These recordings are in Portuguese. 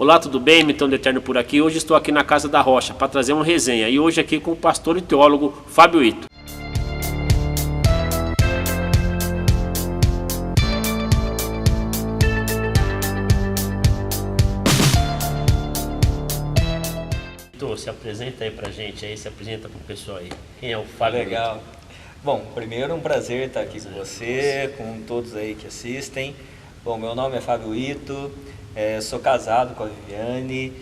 Olá, tudo bem? Mitão do Eterno por aqui. Hoje estou aqui na Casa da Rocha para trazer uma resenha. E hoje aqui com o pastor e teólogo Fábio Ito. Então, se apresenta aí pra gente, aí se apresenta pro pessoal aí. Quem é o Fábio Legal. Ito? Bom, primeiro um prazer estar aqui com você, com todos aí que assistem. Bom, meu nome é Fábio Ito, sou casado com a Viviane,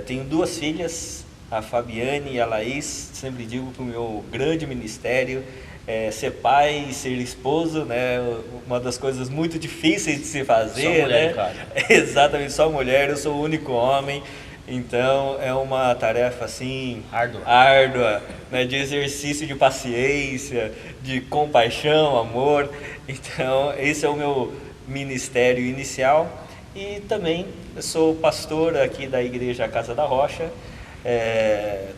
tenho duas filhas, a Fabiane e a Laís. Sempre digo que o meu grande ministério é ser pai e ser esposo, né? Uma das coisas muito difíceis de se fazer, Só mulher, né? cara. Exatamente, só mulher, eu sou o único homem. Então é uma tarefa assim árdua, né, de exercício de paciência, de compaixão, amor. Então esse é o meu ministério inicial. E também sou pastor aqui da Igreja Casa da Rocha.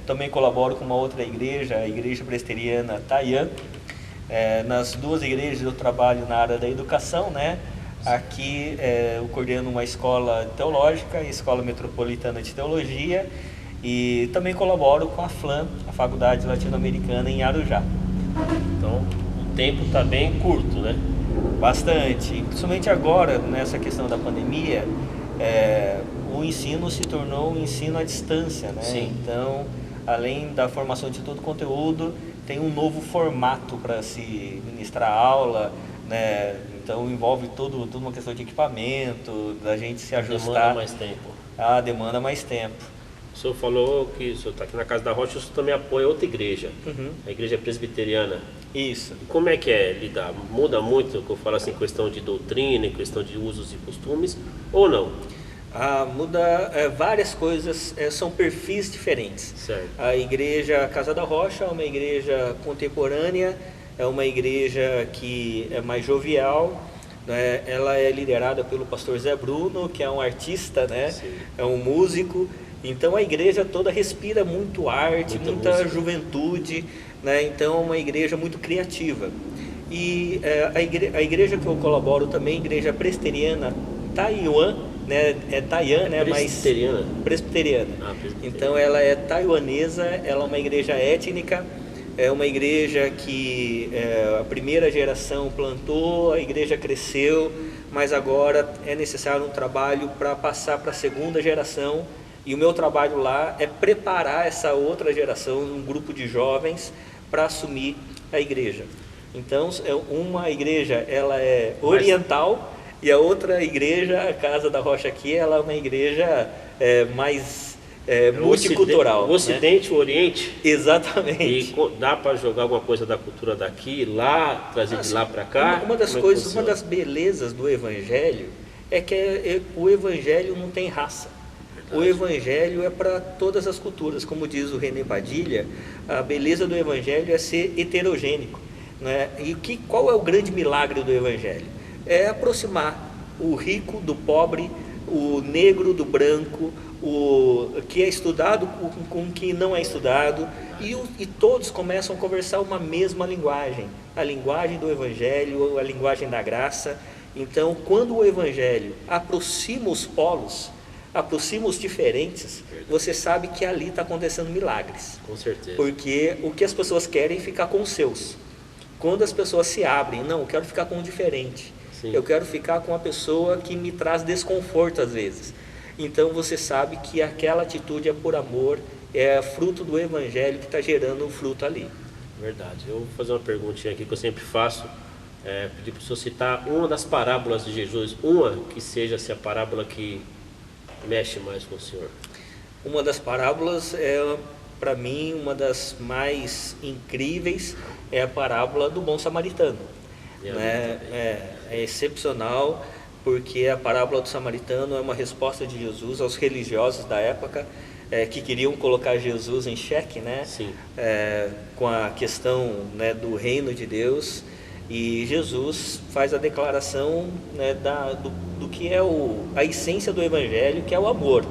Também colaboro com uma outra igreja, a Igreja Presbiteriana Taian. Nas duas igrejas eu trabalho na área da educação, né? Aqui eu coordeno uma escola teológica, a Escola Metropolitana de Teologia, e também colaboro com a FLAM, a Faculdade Latino-Americana em Arujá. Então, o tempo está bem curto, né? Bastante, principalmente agora, nessa questão da pandemia, o ensino se tornou um ensino à distância, né? Sim. Então, além da formação de todo o conteúdo, tem um novo formato para se ministrar aula, né? Então envolve toda uma questão de equipamento, da gente se ajustar. Demanda mais tempo. Demanda mais tempo. O senhor falou que o senhor está aqui na Casa da Rocha, o senhor também apoia outra igreja, a Igreja Presbiteriana. Isso. E como é que é lidar? Muda muito, que eu falo assim, questão de doutrina, em questão de usos e costumes, ou não? Muda várias coisas, são perfis diferentes. Certo. A Igreja Casa da Rocha é uma igreja contemporânea, é uma igreja que é mais jovial, né? Ela é liderada pelo pastor Zé Bruno, que é um artista, né? Sim. É um músico. Então a igreja toda respira muito arte, muita juventude, né? Então é uma igreja muito criativa. E a igreja que eu colaboro também, a Igreja Presbiteriana Taiwan, né? É Taiwan, né? Presbiteriana? Presbiteriana. Presbiteriana. Então ela é taiwanesa, ela é uma igreja étnica. É uma igreja que a primeira geração plantou, a igreja cresceu, mas agora é necessário um trabalho para passar para a segunda geração. E o meu trabalho lá é preparar essa outra geração, um grupo de jovens, para assumir a igreja. Então, uma igreja ela é oriental e a outra igreja, a Casa da Rocha aqui, ela é uma igreja mais multicultural. O Ocidente, né? O Oriente. Exatamente. E dá para jogar alguma coisa da cultura daqui, lá, trazer de lá para cá? Uma das belezas do Evangelho é que o Evangelho não tem raça. Verdade. O Evangelho é para todas as culturas. Como diz o René Padilha, a beleza do Evangelho é ser heterogênico, né? E qual é o grande milagre do Evangelho? É aproximar o rico do pobre, o negro do branco, o que é estudado com o que não é estudado, e todos começam a conversar uma mesma linguagem, a linguagem do Evangelho, a linguagem da graça. Então, quando o Evangelho aproxima os polos, aproxima os diferentes, você sabe que ali está acontecendo milagres. Com certeza. Porque o que as pessoas querem é ficar com os seus. Quando as pessoas se abrem, não, eu quero ficar com o diferente. Sim. Eu quero ficar com a pessoa que me traz desconforto às vezes. Então você sabe que aquela atitude é por amor, é fruto do Evangelho que está gerando um fruto ali. Verdade. Eu vou fazer uma perguntinha aqui que eu sempre faço. Pedir para o senhor citar uma das parábolas de Jesus, uma que seja a parábola que mexe mais com o senhor. Uma das parábolas para mim, uma das mais incríveis é a parábola do bom samaritano. Né? É excepcional, porque a parábola do samaritano é uma resposta de Jesus aos religiosos da época, que queriam colocar Jesus em xeque, né? Com a questão, né, do reino de Deus. E Jesus faz a declaração, né, do que é a essência do Evangelho, que é o amor,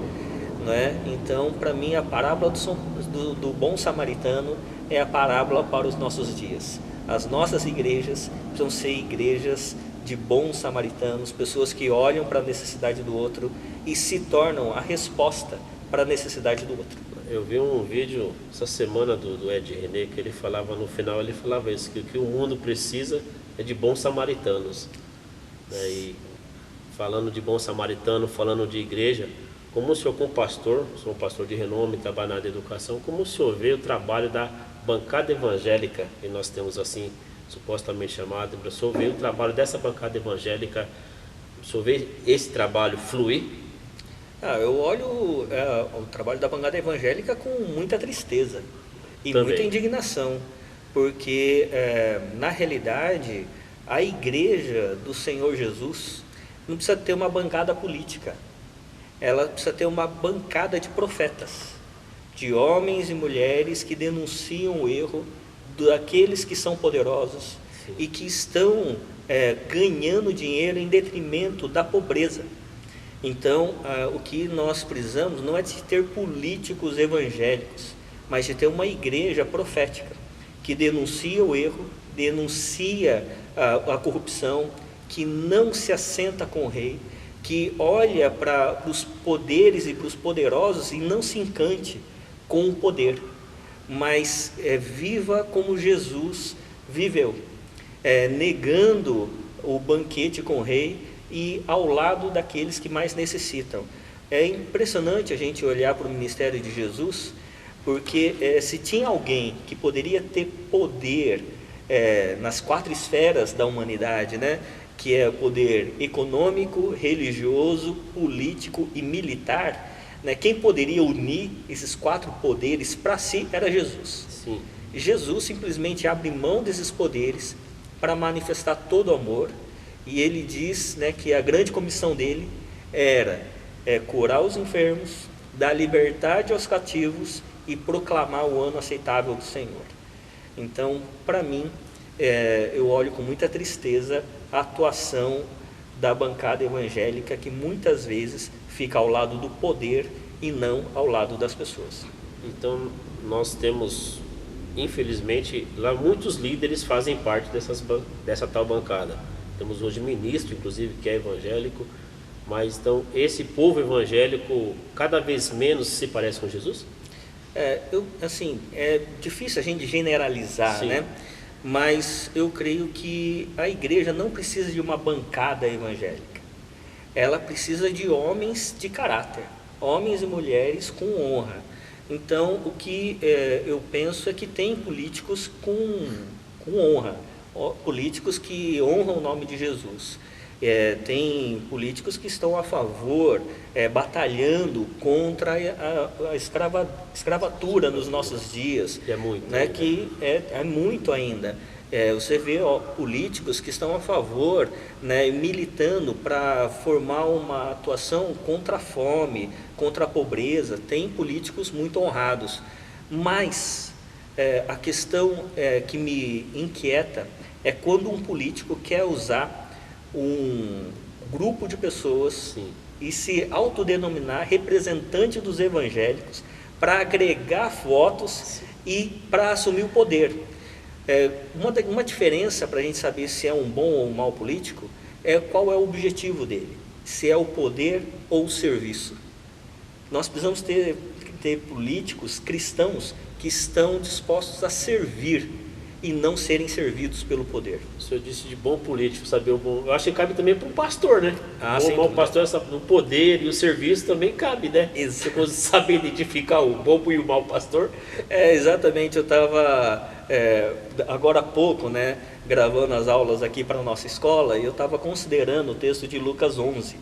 né? Então, para mim, a parábola do bom samaritano é a parábola para os nossos dias. As nossas igrejas precisam ser igrejas de bons samaritanos, pessoas que olham para a necessidade do outro e se tornam a resposta para a necessidade do outro. Eu vi um vídeo essa semana do Ed René, que ele falava, no final ele falava isso, que o que o mundo precisa é de bons samaritanos. E falando de bom samaritano, falando de igreja, como o senhor, como pastor, sou um pastor de renome, trabalho na área de educação, como o senhor vê o trabalho da bancada evangélica, que nós temos assim, supostamente chamada, o senhor vê o trabalho dessa bancada evangélica, o senhor vê esse trabalho fluir? Eu olho o trabalho da bancada evangélica com muita tristeza e Também. muita indignação, porque na realidade a igreja do Senhor Jesus não precisa ter uma bancada política, ela precisa ter uma bancada de profetas, de homens e mulheres que denunciam o erro daqueles que são poderosos. Sim. E que estão ganhando dinheiro em detrimento da pobreza. Então, o que nós precisamos não é de ter políticos evangélicos, mas de ter uma igreja profética, que denuncia o erro, denuncia a corrupção, que não se assenta com o rei, que olha para os poderes e para os poderosos e não se encante com o poder, mas viva como Jesus viveu, negando o banquete com o rei e ao lado daqueles que mais necessitam. É impressionante a gente olhar para o ministério de Jesus, porque se tinha alguém que poderia ter poder nas 4 esferas da humanidade, né, que é o poder econômico, religioso, político e militar, né, quem poderia unir esses 4 poderes para si era Jesus. Sim. Jesus simplesmente abre mão desses poderes para manifestar todo o amor, e ele diz, né, que a grande comissão dele era curar os enfermos, dar liberdade aos cativos e proclamar o ano aceitável do Senhor. Então, para mim, eu olho com muita tristeza a atuação da bancada evangélica, que muitas vezes fica ao lado do poder e não ao lado das pessoas. Então, nós temos, infelizmente, lá muitos líderes fazem parte dessa tal bancada. Temos hoje ministro, inclusive, que é evangélico, mas então esse povo evangélico cada vez menos se parece com Jesus? É difícil a gente generalizar, né? Mas eu creio que a igreja não precisa de uma bancada evangélica. Ela precisa de homens de caráter, homens e mulheres com honra. Então, o que eu penso é que tem políticos com honra, políticos que honram o nome de Jesus. Tem políticos que estão a favor, batalhando contra a escravatura nos nossos dias. Que é muito. Né? Que é muito ainda. Você vê políticos que estão a favor, né, militando para formar uma atuação contra a fome, contra a pobreza. Tem políticos muito honrados. Mas a questão que me inquieta é quando um político quer usar um grupo de pessoas, sim, e se autodenominar representante dos evangélicos para agregar votos, sim, e para assumir o poder. Uma diferença para a gente saber se é um bom ou um mau político é qual é o objetivo dele, se é o poder ou o serviço. Nós precisamos ter políticos cristãos que estão dispostos a servir e não serem servidos pelo poder. O senhor disse de bom político, saber o bom. Eu acho que cabe também para um pastor, né? O bom pastor, o poder e o serviço também cabe, né? Você consegue saber identificar o bom e o mau pastor? Exatamente. Eu estava agora há pouco, né, gravando as aulas aqui para a nossa escola, e eu estava considerando o texto de Lucas 11,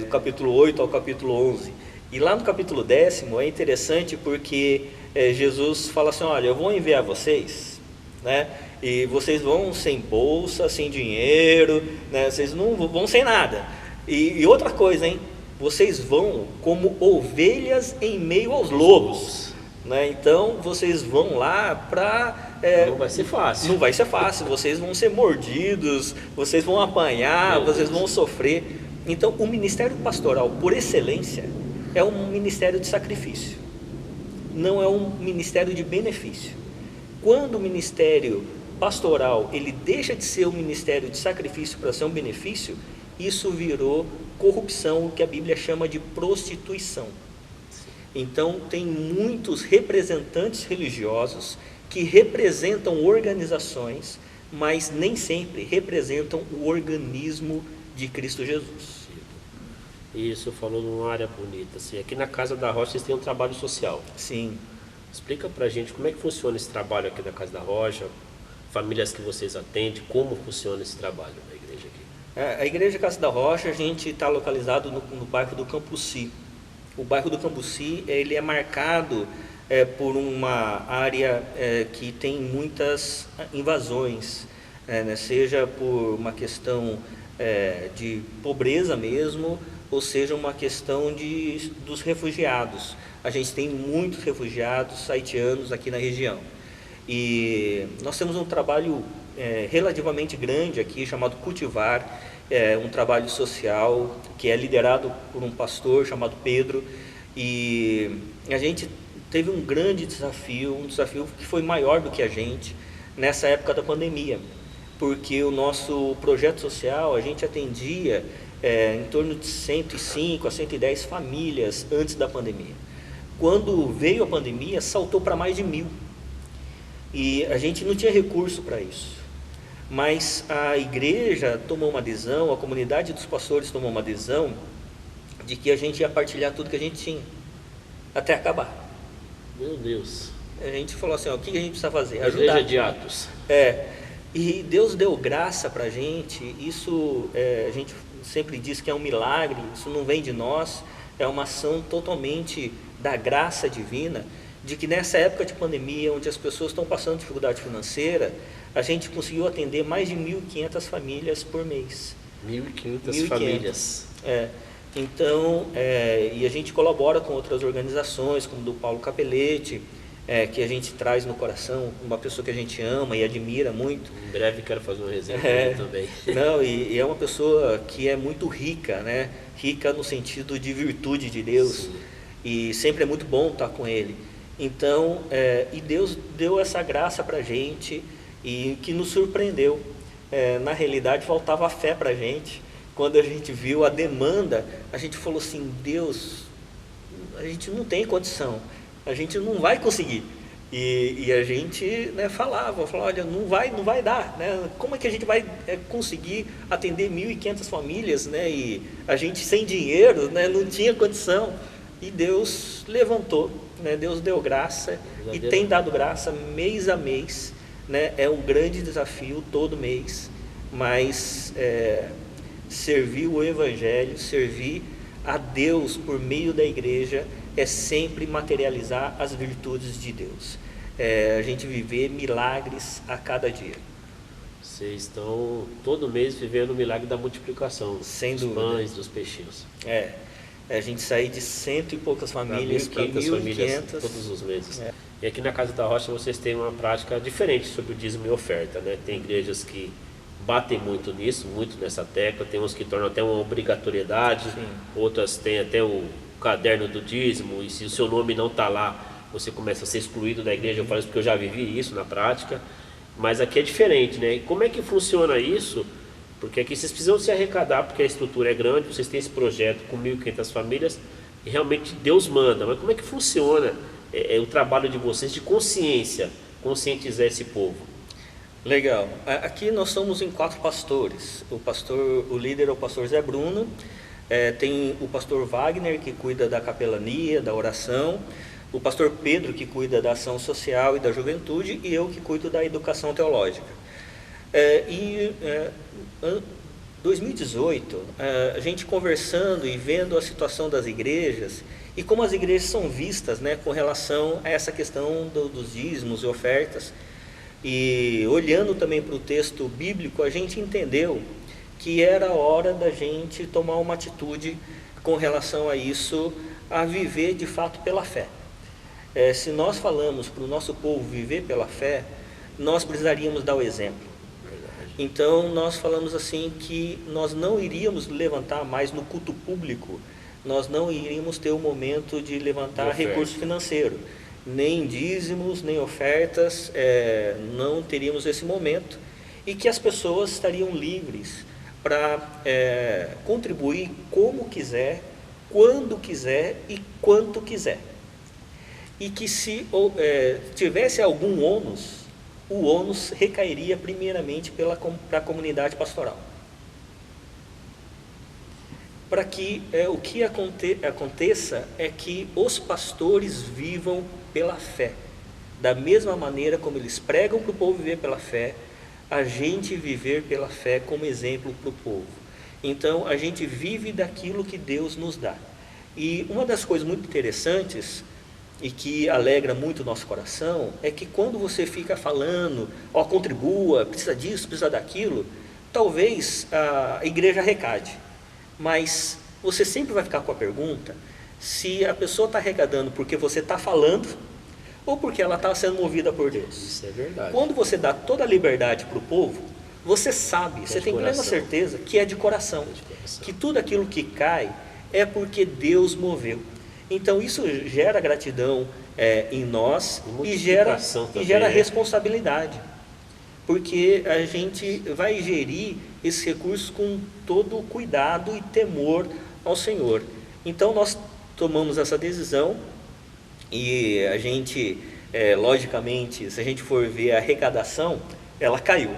do capítulo 8 ao capítulo 11. E lá no capítulo 10º é interessante porque Jesus fala assim: olha, eu vou enviar vocês, né? E vocês vão sem bolsa, sem dinheiro, né? Vocês não vão sem nada. E outra coisa, hein? Vocês vão como ovelhas em meio aos lobos, né? Então vocês vão lá para... não vai ser fácil. Não vai ser fácil. Vocês vão ser mordidos, vocês vão apanhar, vocês vão sofrer. Então o ministério pastoral, por excelência, é um ministério de sacrifício. Não é um ministério de benefício. Quando o ministério pastoral ele deixa de ser um ministério de sacrifício para ser um benefício, isso virou corrupção, o que a Bíblia chama de prostituição. Então, tem muitos representantes religiosos que representam organizações, mas nem sempre representam o organismo de Cristo Jesus. Isso, falou numa área bonita. Assim, aqui na Casa da Rocha vocês têm um trabalho social. Sim. Explica pra gente como é que funciona esse trabalho aqui da Casa da Rocha, famílias que vocês atendem, como funciona esse trabalho na igreja aqui. A Igreja Casa da Rocha, a gente está localizado no bairro do Cambuci. O bairro do Cambuci, ele é marcado por uma área que tem muitas invasões, né, seja por uma questão de pobreza mesmo, ou seja, uma questão dos refugiados. A gente tem muitos refugiados haitianos aqui na região. E nós temos um trabalho relativamente grande aqui, chamado Cultivar, um trabalho social que é liderado por um pastor chamado Pedro. E a gente teve um grande desafio, um desafio que foi maior do que a gente nessa época da pandemia, porque o nosso projeto social, a gente atendia em torno de 105 a 110 famílias antes da pandemia. Quando veio a pandemia, saltou para mais de 1.000. E a gente não tinha recurso para isso. Mas a igreja tomou uma decisão, a comunidade dos pastores tomou uma decisão de que a gente ia partilhar tudo que a gente tinha, até acabar. Meu Deus. A gente falou assim, o que a gente precisa fazer? A igreja de Atos. E Deus deu graça para a gente, isso a gente sempre diz que é um milagre, isso não vem de nós, é uma ação totalmente da graça divina, de que nessa época de pandemia, onde as pessoas estão passando dificuldade financeira, a gente conseguiu atender mais de 1.500 famílias por mês. 1.500 famílias. Então, e a gente colabora com outras organizações, como do Paulo Capelletti, que a gente traz no coração, uma pessoa que a gente ama e admira muito. Em breve quero fazer uma resenha com ele também. Não, e é uma pessoa que é muito rica, né? Rica no sentido de virtude de Deus. Sim. E sempre é muito bom estar com ele. Então, e Deus deu essa graça para a gente e que nos surpreendeu. Na realidade, faltava a fé para a gente. Quando a gente viu a demanda, a gente falou assim, Deus, a gente não tem condição, a gente não vai conseguir. E a gente falava, olha, não vai dar, né? Como é que a gente vai conseguir atender 1.500 famílias, né? E a gente sem dinheiro, né? Não tinha condição. E Deus levantou, né? Deus deu graça e tem dado graça mês a mês, né? É um grande desafio todo mês, mas servir o Evangelho, servir a Deus por meio da igreja é sempre materializar as virtudes de Deus. A gente viver milagres a cada dia. Vocês estão todo mês vivendo o milagre da multiplicação, sem dos dúvida. Pães, dos peixinhos. A gente sair de 100 e poucas famílias para 1.500 todos os meses. E aqui na Casa da Rocha vocês têm uma prática diferente sobre o dízimo e oferta, né? Tem igrejas que batem muito nisso, muito nessa tecla, tem uns que tornam até uma obrigatoriedade, sim. Outras têm até o caderno do dízimo, e se o seu nome não está lá, você começa a ser excluído da igreja. Eu falo isso porque eu já vivi isso na prática, mas aqui é diferente, né? E como é que funciona isso? Porque aqui vocês precisam se arrecadar, porque a estrutura é grande, vocês têm esse projeto com 1.500 famílias, e realmente Deus manda, mas como é que funciona o trabalho de vocês de conscientizar esse povo? Legal. Aqui nós somos em 4 pastores. O líder é o pastor Zé Bruno, tem o pastor Wagner, que cuida da capelania, da oração, o pastor Pedro, que cuida da ação social e da juventude, e eu que cuido da educação teológica. Em 2018, a gente conversando e vendo a situação das igrejas e como as igrejas são vistas, né, com relação a essa questão dos dízimos e ofertas, e olhando também para o texto bíblico, a gente entendeu que era hora da gente tomar uma atitude com relação a isso, a viver de fato pela fé. Se nós falamos para o nosso povo viver pela fé, nós precisaríamos dar o exemplo. Então nós falamos assim que nós não iríamos levantar mais no culto público, nós não iríamos ter o momento de levantar recurso financeiro, nem dízimos, nem ofertas, não teríamos esse momento, e que as pessoas estariam livres para contribuir como quiser, quando quiser e quanto quiser. E que se tivesse algum ônus, o ônus recairia primeiramente para a comunidade pastoral. Para que o que aconteça é que os pastores vivam pela fé. Da mesma maneira como eles pregam para o povo viver pela fé, a gente viver pela fé como exemplo para o povo. Então, a gente vive daquilo que Deus nos dá. E uma das coisas muito interessantes e que alegra muito o nosso coração é que quando você fica falando, contribua, precisa disso, precisa daquilo, talvez a igreja arrecade. Mas você sempre vai ficar com a pergunta se a pessoa está arrecadando porque você está falando ou porque ela está sendo movida por Deus. Isso é verdade. Quando você dá toda a liberdade para o povo, você sabe, você tem plena certeza que é de coração, que tudo aquilo que cai é porque Deus moveu. Então isso gera gratidão em nós e gera responsabilidade. Porque a gente vai gerir esses recursos com todo cuidado e temor ao Senhor. Então nós tomamos essa decisão e a gente, logicamente, se a gente for ver a arrecadação, ela caiu.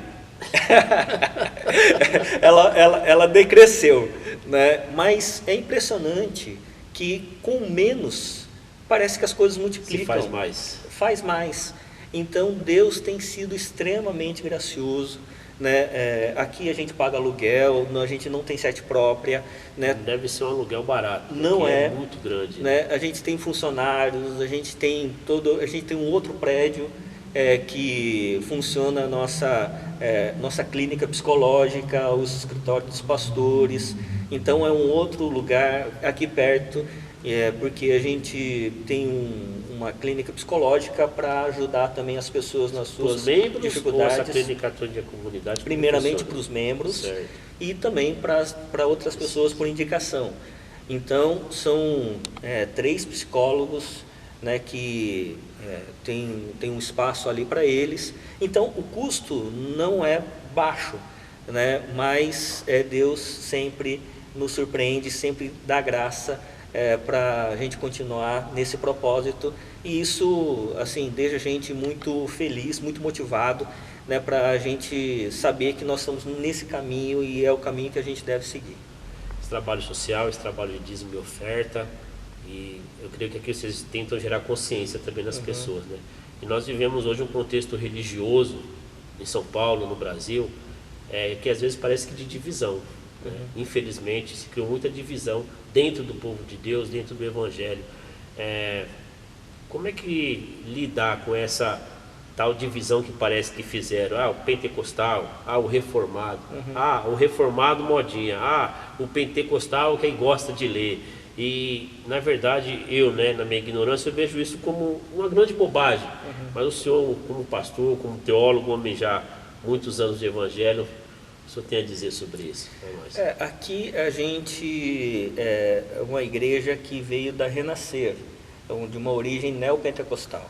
ela decresceu, né? Mas é impressionante que com menos parece que as coisas multiplicam. Faz mais. Então Deus tem sido extremamente gracioso, né? Aqui a gente paga aluguel, a gente não tem sede própria, né? Deve ser um aluguel barato, não é muito grande, né? A gente tem funcionários, a gente tem um outro prédio que funciona a nossa clínica psicológica, os escritórios dos pastores. Então é um outro lugar aqui perto, porque a gente tem uma clínica psicológica para ajudar também as pessoas nas suas dificuldades. Ou essa clínica de comunidade? Primeiramente para os membros, certo, e também para outras pessoas por indicação. Então são 3 psicólogos, né, que tem um espaço ali para eles. Então o custo não é baixo, né, mas Deus sempre nos surpreende, sempre dá graça para a gente continuar nesse propósito, e isso assim deixa a gente muito feliz, muito motivado, né, para a gente saber que nós estamos nesse caminho e é o caminho que a gente deve seguir. Esse trabalho social, esse trabalho de dízimo e oferta, e eu creio que aqui vocês tentam gerar consciência também nas pessoas, né? E nós vivemos hoje um contexto religioso em São Paulo, no Brasil, que às vezes parece que de divisão. Infelizmente se criou muita divisão dentro do povo de Deus, dentro do Evangelho. Como é que lidar com essa tal divisão que parece que fizeram? O pentecostal, o reformado, o reformado modinha, o pentecostal quem gosta de ler. E na verdade eu, na minha ignorância, eu vejo isso como uma grande bobagem. Mas o senhor, como pastor, como teólogo, homem já muitos anos de Evangelho, o senhor tem a dizer sobre isso? Aqui a gente é uma igreja que veio da Renascer, de uma origem neopentecostal.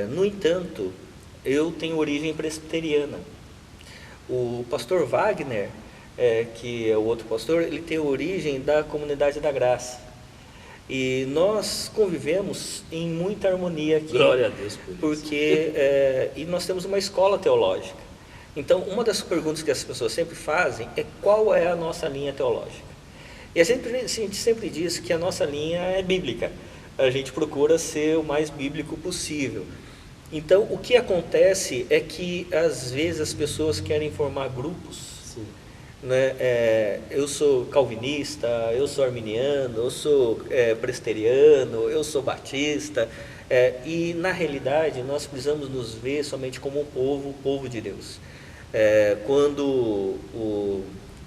No entanto, eu tenho origem presbiteriana. O pastor Wagner, que é o outro pastor, ele tem origem da Comunidade da Graça. E nós convivemos em muita harmonia aqui. Glória a Deus por isso. Porque e nós temos uma escola teológica. Então, uma das perguntas que as pessoas sempre fazem é qual é a nossa linha teológica. E a gente sempre diz que a nossa linha é bíblica. A gente procura ser o mais bíblico possível. Então, o que acontece é que, às vezes, as pessoas querem formar grupos. Sim. Né? Eu sou calvinista, eu sou arminiano, eu sou presbiteriano, eu sou batista. E, na realidade, nós precisamos nos ver somente como o povo de Deus. Quando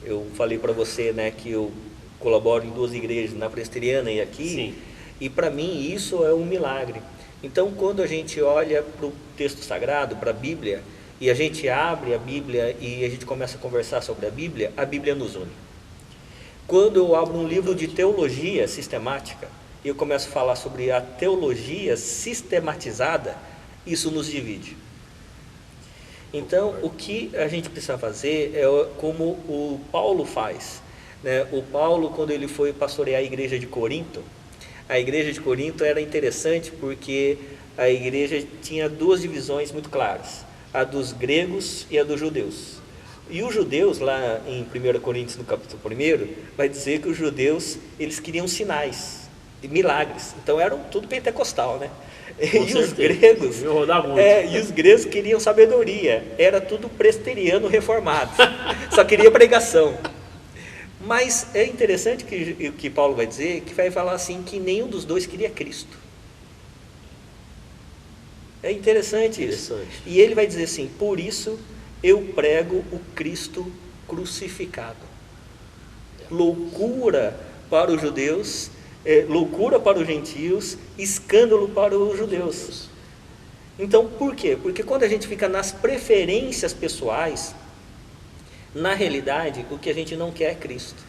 eu falei para você, né, que eu colaboro em 2 igrejas, na presbiteriana e aqui, sim, e para mim isso é um milagre. Então, quando a gente olha para o texto sagrado, para a Bíblia, e a gente abre a Bíblia e a gente começa a conversar sobre a Bíblia nos une. Quando eu abro um livro de teologia sistemática e eu começo a falar sobre a teologia sistematizada, isso nos divide. Então, o que a gente precisa fazer é como o Paulo faz, né? O Paulo, quando ele foi pastorear a igreja de Corinto, a igreja de Corinto era interessante porque a igreja tinha duas divisões muito claras, a dos gregos e a dos judeus. E os judeus, lá em 1 Coríntios, no capítulo 1, vai dizer que os judeus, eles queriam sinais e milagres. Então eram tudo pentecostal, né? E os gregos, e os gregos queriam sabedoria. Era tudo presbiteriano reformado. Só queria pregação. Mas é interessante que o que Paulo vai dizer, que vai falar assim, que nenhum dos dois queria Cristo. É interessante isso. E ele vai dizer assim, por isso eu prego o Cristo crucificado. Loucura para os judeus, loucura para os gentios, escândalo para os judeus. Então, por quê? Porque quando a gente fica nas preferências pessoais, na realidade, o que a gente não quer é Cristo.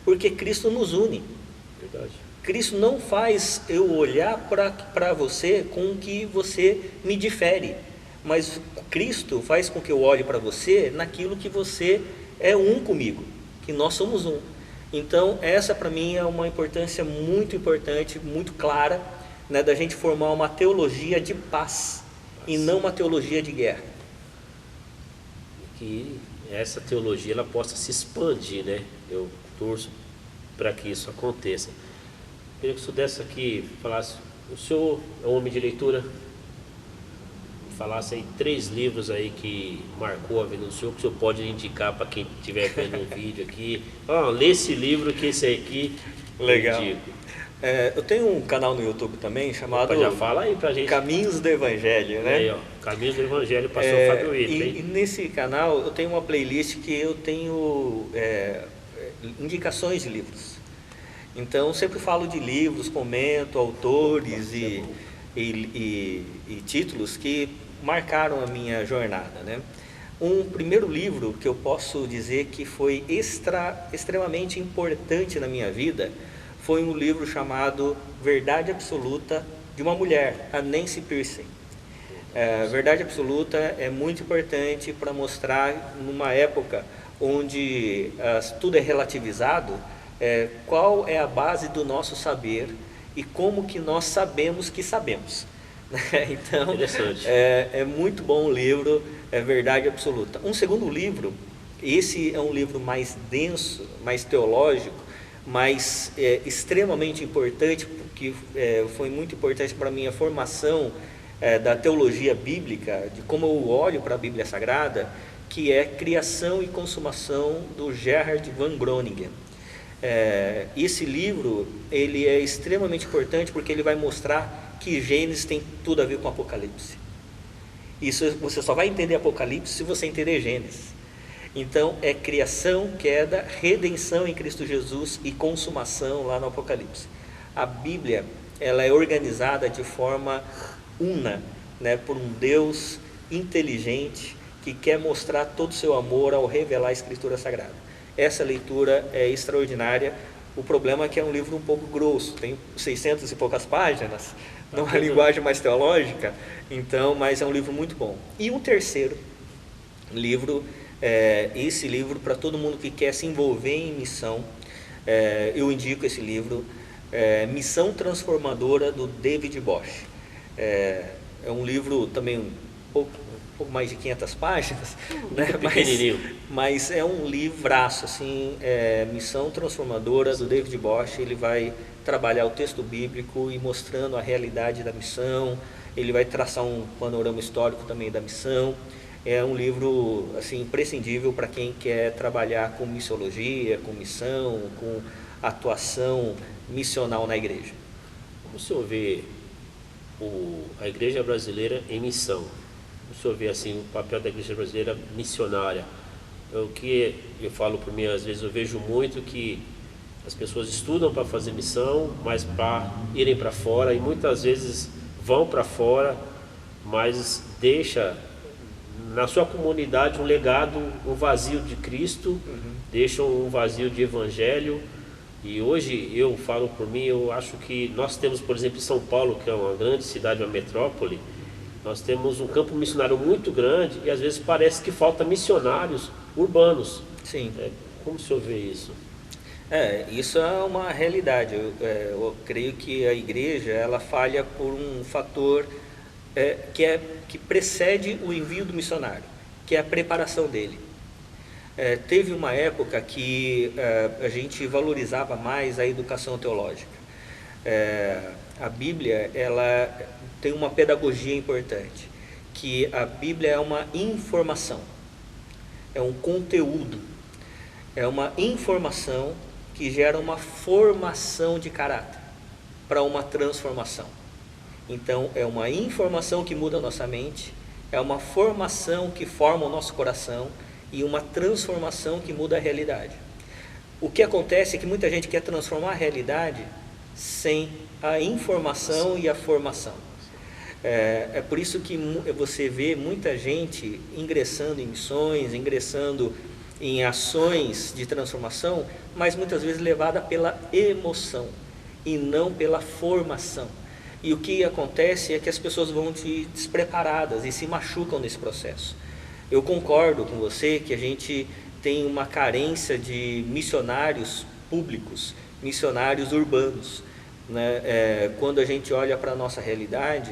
Porque Cristo nos une. Verdade. Cristo não faz eu olhar para você com o que você me difere. Mas Cristo faz com que eu olhe para você naquilo que você é um comigo. Que nós somos um. Então, essa para mim é uma importância muito importante, muito clara, né, da gente formar uma teologia de paz e não uma teologia de guerra. Que essa teologia ela possa se expandir, né? Eu torço para que isso aconteça. Eu queria que o senhor desse aqui, falasse, o senhor é um homem de leitura, falasse aí 3 livros aí que marcou a vida do senhor, que o senhor pode indicar para quem estiver vendo o vídeo aqui. Lê esse livro que esse aqui legal. Eu indico. Eu tenho um canal no YouTube também chamado já fala aí pra gente. Caminhos do Evangelho, né? Aí, ó, Caminhos do Evangelho, pastor Fábio Ito, e nesse canal eu tenho uma playlist que eu tenho indicações de livros. Então sempre falo de livros, comento autores e títulos que marcaram a minha jornada, né? Um primeiro livro que eu posso dizer que foi extremamente importante na minha vida foi um livro chamado Verdade Absoluta, de uma mulher, a Nancy Pearcey. Verdade Absoluta é muito importante para mostrar, numa época onde tudo é relativizado, qual é a base do nosso saber e como que nós sabemos que sabemos. Então, é muito bom o livro, Verdade Absoluta. Um segundo livro, esse é um livro mais denso, mais teológico, mas extremamente importante, porque foi muito importante para a minha formação da teologia bíblica, de como eu olho para a Bíblia Sagrada, que é Criação e Consumação, do Gerhard von Groningen. Esse livro ele é extremamente importante porque ele vai mostrar que Gênesis tem tudo a ver com Apocalipse. Isso você só vai entender Apocalipse se você entender Gênesis. Então é criação, queda, redenção em Cristo Jesus e consumação lá no Apocalipse. A Bíblia ela é organizada de forma una, né, por um Deus inteligente que quer mostrar todo o seu amor ao revelar a Escritura Sagrada. Essa leitura é extraordinária. O problema é que é um livro um pouco grosso, tem 600 e poucas páginas, numa linguagem mais teológica, então, mas é um livro muito bom. E um terceiro livro, esse livro para todo mundo que quer se envolver em missão, eu indico esse livro, Missão Transformadora, do David Bosch. É um livro também um pouco mais de 500 páginas, né? Mas é um livraço, assim, Missão Transformadora, do David Bosch. Ele vai trabalhar o texto bíblico e mostrando a realidade da missão, ele vai traçar um panorama histórico também da missão. É um livro assim, imprescindível para quem quer trabalhar com missiologia, com missão, com atuação missional na igreja. Como o senhor vê a igreja brasileira em missão? O senhor vê assim, o papel da igreja brasileira missionária? O que eu falo por mim, às vezes eu vejo muito que as pessoas estudam para fazer missão, mas para irem para fora, e muitas vezes vão para fora, mas deixa na sua comunidade um legado, um vazio de Cristo, deixam um vazio de evangelho. E hoje eu falo por mim, eu acho que nós temos, por exemplo, em São Paulo, que é uma grande cidade, uma metrópole, Nós temos um campo missionário muito grande e às vezes parece que falta missionários urbanos. Sim. Como o senhor vê isso? Isso é uma realidade. Eu creio que a igreja ela falha por um fator que precede o envio do missionário, que é a preparação dele. Teve uma época que a gente valorizava mais a educação teológica. A Bíblia ela tem uma pedagogia importante, que a Bíblia é uma informação, é um conteúdo, é uma informação que gera uma formação de caráter para uma transformação. Então, é uma informação que muda a nossa mente, é uma formação que forma o nosso coração e uma transformação que muda a realidade. O que acontece é que muita gente quer transformar a realidade sem a informação e a formação. É por isso que você vê muita gente ingressando em missões, ingressando em ações de transformação, mas muitas vezes levada pela emoção e não pela formação. E o que acontece é que as pessoas vão despreparadas e se machucam nesse processo. Eu concordo com você que a gente tem uma carência de missionários públicos, missionários urbanos, né? Quando a gente olha para a nossa realidade,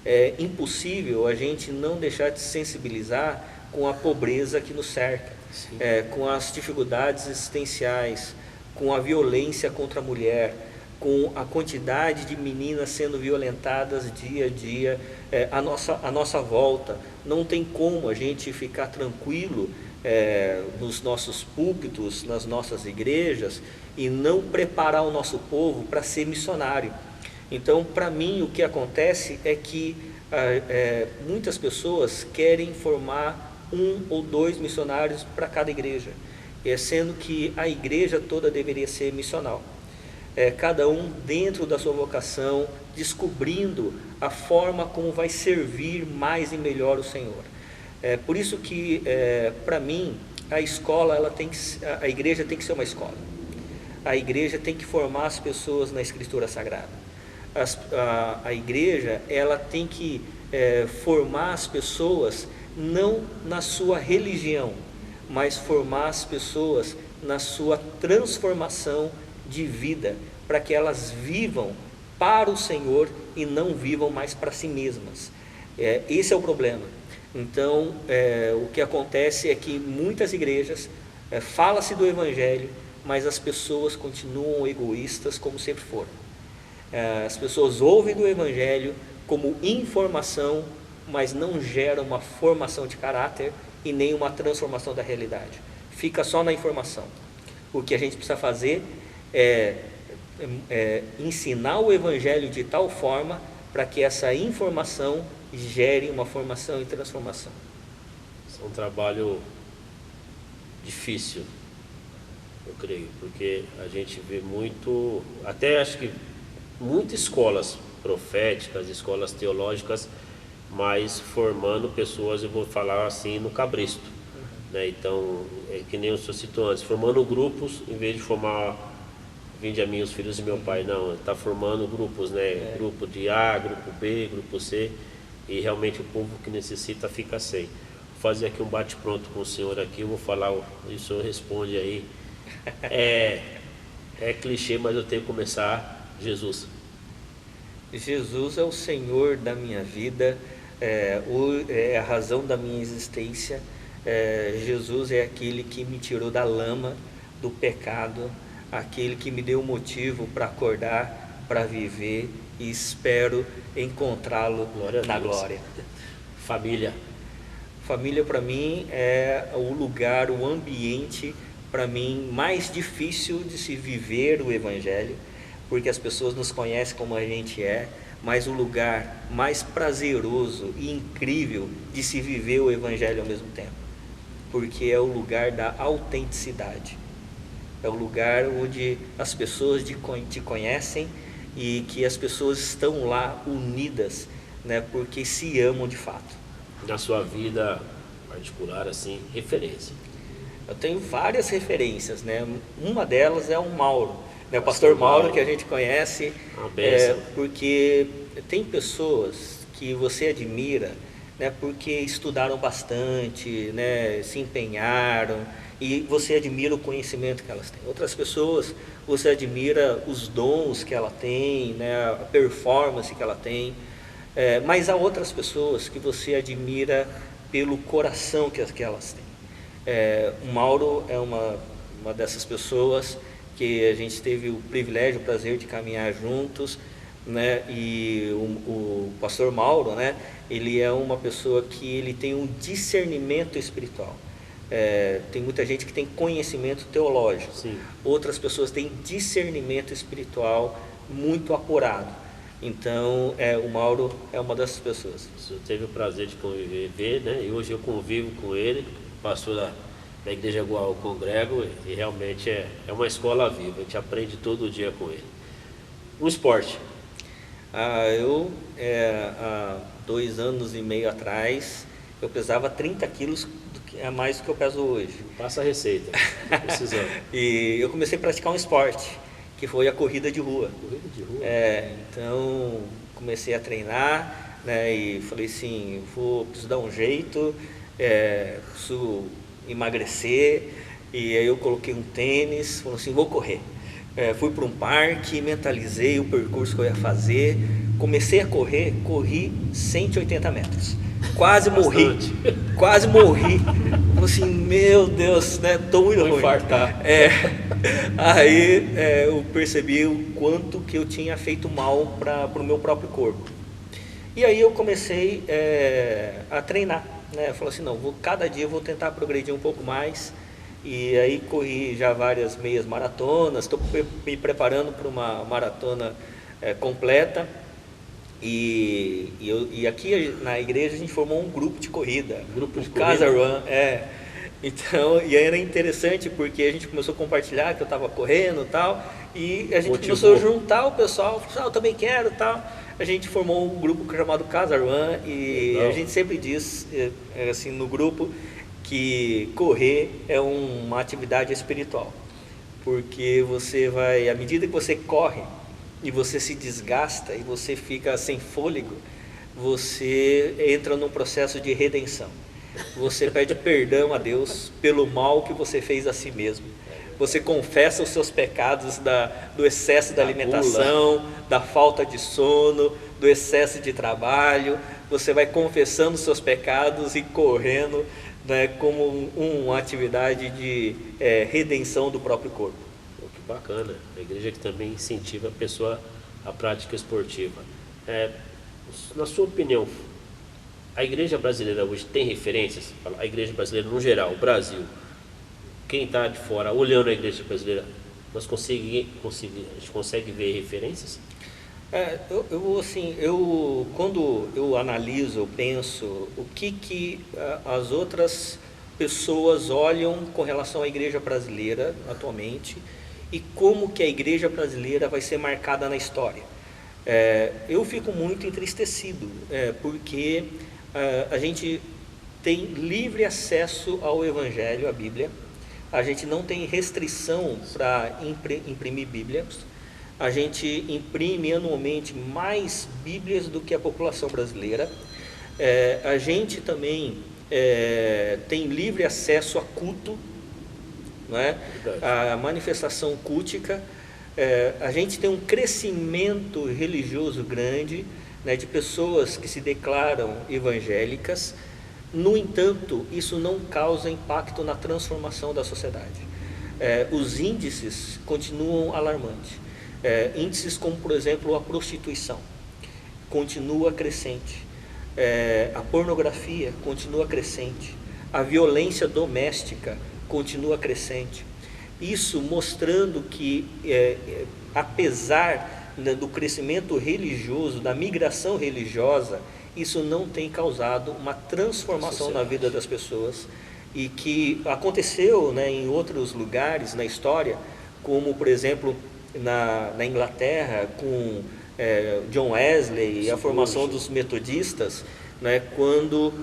é impossível a gente não deixar de se sensibilizar com a pobreza que nos cerca, com as dificuldades existenciais, com a violência contra a mulher, com a quantidade de meninas sendo violentadas dia a dia à nossa volta. Não tem como a gente ficar tranquilo nos nossos púlpitos, nas nossas igrejas, e não preparar o nosso povo para ser missionário. Então, para mim, o que acontece é que muitas pessoas querem formar 1 ou 2 missionários para cada igreja, sendo que a igreja toda deveria ser missional. Cada um dentro da sua vocação, descobrindo a forma como vai servir mais e melhor o Senhor. Por isso que, para mim, a igreja tem que ser uma escola. A igreja tem que formar as pessoas na Escritura Sagrada. A igreja ela tem que formar as pessoas não na sua religião, mas formar as pessoas na sua transformação de vida, para que elas vivam para o Senhor e não vivam mais para si mesmas. Esse é o problema. Então, o que acontece é que muitas igrejas fala-se do Evangelho, mas as pessoas continuam egoístas como sempre foram. As pessoas ouvem do Evangelho como informação, mas não geram uma formação de caráter e nem uma transformação da realidade. Fica só na informação. O que a gente precisa fazer é ensinar o Evangelho de tal forma para que essa informação gere uma formação e transformação. Isso é um trabalho difícil, eu creio, porque a gente vê muito, até acho que muitas escolas proféticas, escolas teológicas, mas formando pessoas, eu vou falar assim, no cabresto, né? Então, é que nem o senhor citou antes, formando grupos, em vez de formar vinde a mim os filhos de meu pai, não, está formando grupos, né? Grupo de A, grupo B, grupo C, e realmente o povo que necessita fica sem. Vou fazer aqui um bate-pronto com o senhor aqui, eu vou falar, e o senhor responde aí. É clichê, mas eu tenho que começar. Jesus. Jesus é o Senhor da minha vida, é a razão da minha existência. Jesus é aquele que me tirou da lama, do pecado, aquele que me deu motivo para acordar, para viver, e espero encontrá-lo na glória. Família. Família para mim é o lugar, o ambiente para mim mais difícil de se viver o Evangelho, porque as pessoas nos conhecem como a gente é, mas o lugar mais prazeroso e incrível de se viver o Evangelho ao mesmo tempo, porque é o lugar da autenticidade, é o lugar onde as pessoas te conhecem e que as pessoas estão lá unidas, né, porque se amam de fato. Na sua vida particular, assim, referência? Eu tenho várias referências, né? Uma delas é o Mauro, o pastor Mauro, que a gente conhece, porque tem pessoas que você admira, né, porque estudaram bastante, né, se empenharam, e você admira o conhecimento que elas têm. Outras pessoas, você admira os dons que ela tem, né, a performance que ela tem, mas há outras pessoas que você admira pelo coração que elas têm. O Mauro é uma dessas pessoas que a gente teve o privilégio, o prazer de caminhar juntos, né? E o pastor Mauro, né? Ele é uma pessoa que ele tem um discernimento espiritual. Tem muita gente que tem conhecimento teológico. Sim. Outras pessoas têm discernimento espiritual muito apurado. Então, o Mauro é uma dessas pessoas. Eu tive o prazer de conviver, né? E hoje eu convivo com ele, pastor da igreja qual eu congrego, e realmente é uma escola viva, a gente aprende todo dia com ele. Um esporte. Eu, há 2 anos e meio atrás, eu pesava 30 quilos a mais do que eu peso hoje. Passa a receita, precisando. E eu comecei a praticar um esporte, que foi a corrida de rua. Corrida de rua? Então, comecei a treinar, né, e falei assim, preciso dar um jeito, preciso emagrecer, e aí eu coloquei um tênis, falei assim, vou correr. Fui para um parque, mentalizei o percurso que eu ia fazer, comecei a correr, corri 180 metros. Quase morri. Falei assim, meu Deus, né? Tô muito ruim. Infartar. Aí eu percebi o quanto que eu tinha feito mal para o meu próprio corpo. E aí eu comecei a treinar, né? Eu falei assim, não, cada dia eu vou tentar progredir um pouco mais. E aí corri já várias meias maratonas, estou me preparando para uma maratona completa. E aqui na igreja a gente formou um grupo de corrida, Casa Run. Então, e aí era interessante porque a gente começou a compartilhar que eu estava correndo e tal, e a gente começou a juntar o pessoal, falou, eu também quero tal. A gente formou um grupo chamado Casa Run, e legal. A gente sempre diz assim no grupo que correr é uma atividade espiritual, porque você vai, à medida que você corre e você se desgasta e você fica sem fôlego, você entra num processo de redenção. Você pede perdão a Deus pelo mal que você fez a si mesmo. Você confessa os seus pecados do excesso da alimentação, da falta de sono, do excesso de trabalho. Você vai confessando os seus pecados e correndo, né, como uma atividade de redenção do próprio corpo. Que bacana, a igreja que também incentiva a pessoa à prática esportiva. Na sua opinião, a igreja brasileira hoje tem referências? A igreja brasileira no geral, o Brasil, quem está de fora olhando a igreja brasileira, a gente consegue ver referências? Quando eu analiso, eu penso o que as outras pessoas olham com relação à igreja brasileira atualmente e como que a igreja brasileira vai ser marcada na história. Eu fico muito entristecido, porque a gente tem livre acesso ao Evangelho, à Bíblia, a gente não tem restrição para imprimir Bíblias. A gente imprime anualmente mais Bíblias do que a população brasileira. A gente também tem livre acesso a culto, né? A manifestação cultica. A gente tem um crescimento religioso grande, né, de pessoas que se declaram evangélicas. No entanto, isso não causa impacto na transformação da sociedade. Os índices continuam alarmantes. Índices como, por exemplo, a prostituição continua crescente, a pornografia continua crescente, a violência doméstica continua crescente. Isso mostrando que, apesar do crescimento religioso, da migração religiosa, isso não tem causado uma transformação na vida das pessoas, e que aconteceu, né, em outros lugares na história, como, por exemplo, na Inglaterra, com John Wesley e a formação dos metodistas, né, quando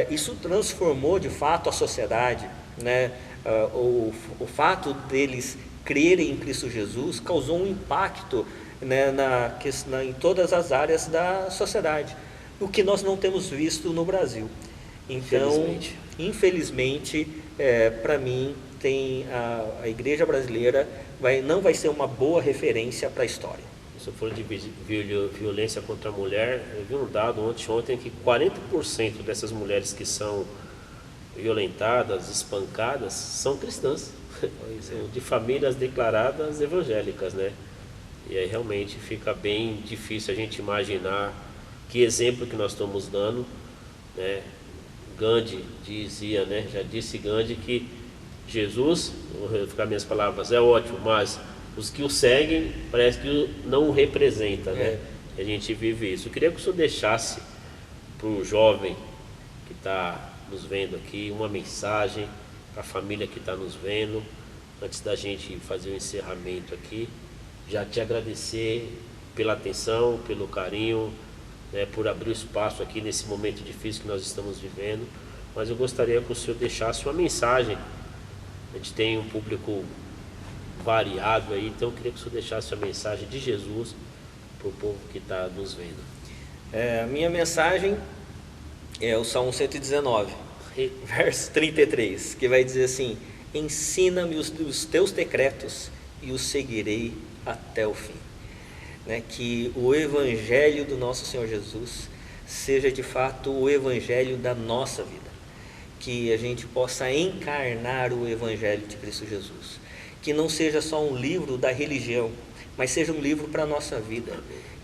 isso transformou de fato a sociedade, né, o fato deles crerem em Cristo Jesus causou um impacto, né, em todas as áreas da sociedade, o que nós não temos visto no Brasil. Então, infelizmente, para mim, a igreja brasileira não vai ser uma boa referência para a história. Se for de violência contra a mulher, eu vi um dado ontem que 40% dessas mulheres que são violentadas, espancadas, são cristãs, de famílias declaradas evangélicas, né? E aí realmente fica bem difícil a gente imaginar que exemplo que nós estamos dando, né? Gandhi dizia, né? Já disse Gandhi que Jesus, vou ficar minhas palavras, é ótimo, mas os que o seguem parece que não o representa, né? A gente vive isso. Eu queria que o senhor deixasse para o jovem que está nos vendo aqui uma mensagem para a família que está nos vendo, antes da gente fazer o encerramento aqui. Já te agradecer pela atenção, pelo carinho, né, por abrir o espaço aqui nesse momento difícil que nós estamos vivendo, mas eu gostaria que o senhor deixasse uma mensagem. A gente tem um público variado aí, então eu queria que o senhor deixasse a mensagem de Jesus para o povo que está nos vendo. A minha mensagem é o Salmo 119, verso 33, que vai dizer assim: ensina-me os teus decretos e os seguirei até o fim. Né? Que o evangelho do nosso Senhor Jesus seja de fato o evangelho da nossa vida, que a gente possa encarnar o evangelho de Cristo Jesus, que não seja só um livro da religião, mas seja um livro para a nossa vida,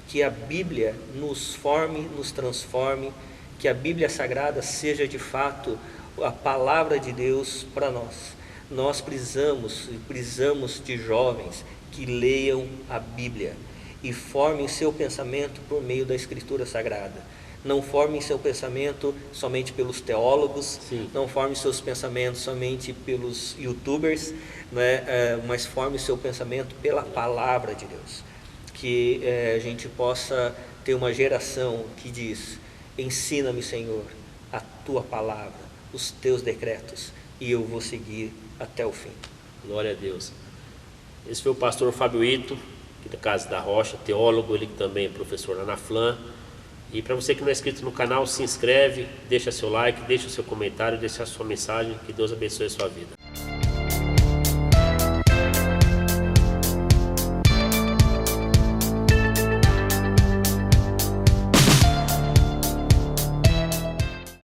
que a Bíblia nos forme, nos transforme, que a Bíblia Sagrada seja de fato a palavra de Deus para nós. Nós precisamos de jovens que leiam a Bíblia e formem seu pensamento por meio da Escritura Sagrada. Não formem seu pensamento somente pelos teólogos, não formem seus pensamentos somente pelos youtubers, né? Mas formem seu pensamento pela palavra de Deus. Que a gente possa ter uma geração que diz: ensina-me, Senhor, a tua palavra, os teus decretos, e eu vou seguir até o fim. Glória a Deus. Esse foi o pastor Fábio Ito, aqui da Casa da Rocha, teólogo, ele que também é professor lá na FLAM. E para você que não é inscrito no canal, se inscreve, deixa seu like, deixa o seu comentário, deixa a sua mensagem, que Deus abençoe a sua vida.